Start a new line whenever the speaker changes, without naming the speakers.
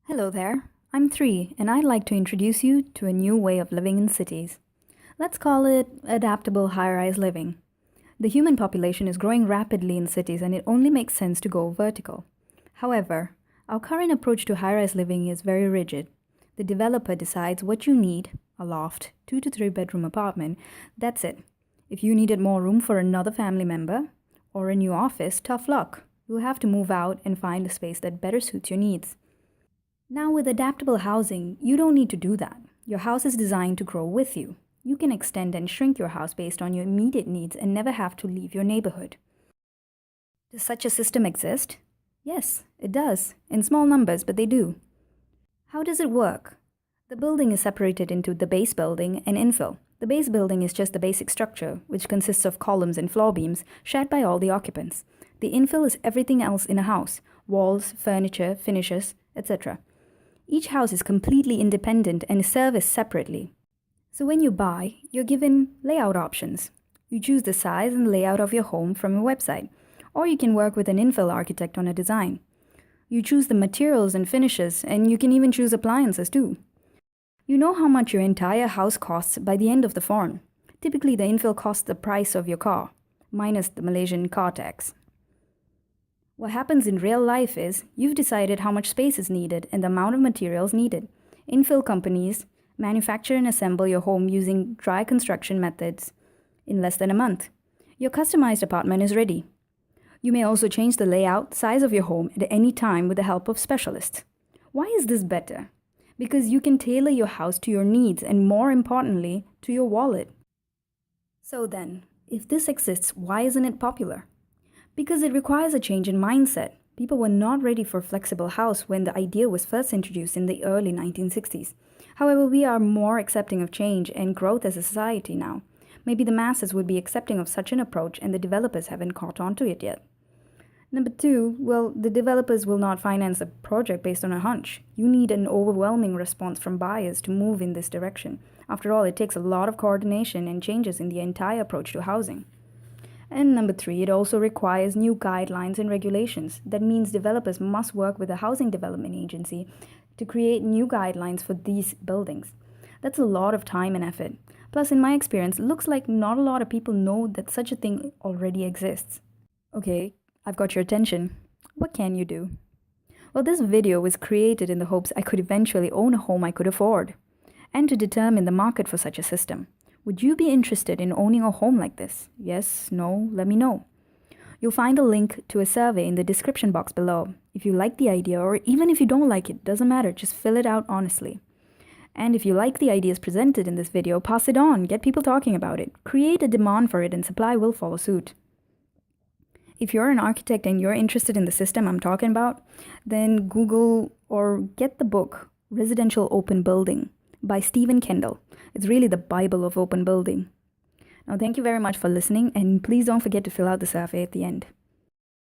Hello there, I'm 3 and I'd like to introduce you to a new way of living in cities. Let's call it adaptable high-rise living. The human population is growing rapidly in cities and it only makes sense to go vertical. However, our current approach to high-rise living is very rigid. The developer decides what you need, a loft, 2 to 3 bedroom apartment, that's it. If you needed more room for another family member or a new office, tough luck. You'll have to move out and find a space that better suits your needs. Now with adaptable housing, you don't need to do that. Your house is designed to grow with you. You can extend and shrink your house based on your immediate needs and never have to leave your neighborhood. Does such a system exist? Yes, it does. In small numbers, but they do. How does it work? The building is separated into the base building and infill. The base building is just the basic structure, which consists of columns and floor beams shared by all the occupants. The infill is everything else in a house: walls, furniture, finishes, etc. Each house is completely independent and is serviced separately. So when you buy, you're given layout options. You choose the size and layout of your home from a website, or you can work with an infill architect on a design. You choose the materials and finishes, and you can even choose appliances too. You know how much your entire house costs by the end of the form. Typically, the infill costs the price of your car, minus the Malaysian car tax. What happens in real life is, you've decided how much space is needed and the amount of materials needed. Infill companies manufacture and assemble your home using dry construction methods in less than a month. Your customized apartment is ready. You may also change the layout, size of your home at any time with the help of specialists. Why is this better? Because you can tailor your house to your needs and, more importantly, to your wallet. So then, if this exists, why isn't it popular? Because it requires a change in mindset. People were not ready for a flexible house when the idea was first introduced in the early 1960s. However, we are more accepting of change and growth as a society now. Maybe the masses would be accepting of such an approach and the developers haven't caught on to it yet. Number 2, well, the developers will not finance a project based on a hunch. You need an overwhelming response from buyers to move in this direction. After all, it takes a lot of coordination and changes in the entire approach to housing. And number 3, it also requires new guidelines and regulations. That means developers must work with a housing development agency to create new guidelines for these buildings. That's a lot of time and effort. Plus, in my experience, it looks like not a lot of people know that such a thing already exists. Okay, I've got your attention. What can you do? Well, this video was created in the hopes I could eventually own a home I could afford, and to determine the market for such a system. Would you be interested in owning a home like this? Yes, no, let me know. You'll find a link to a survey in the description box below. If you like the idea, or even if you don't like it, doesn't matter, just fill it out honestly. And if you like the ideas presented in this video, pass it on, get people talking about it. Create a demand for it and supply will follow suit. If you're an architect and you're interested in the system I'm talking about, then Google or get the book Residential Open Building by Stephen Kendall. It's really the Bible of open building. Now, thank you very much for listening, and please don't forget to fill out the survey at the end.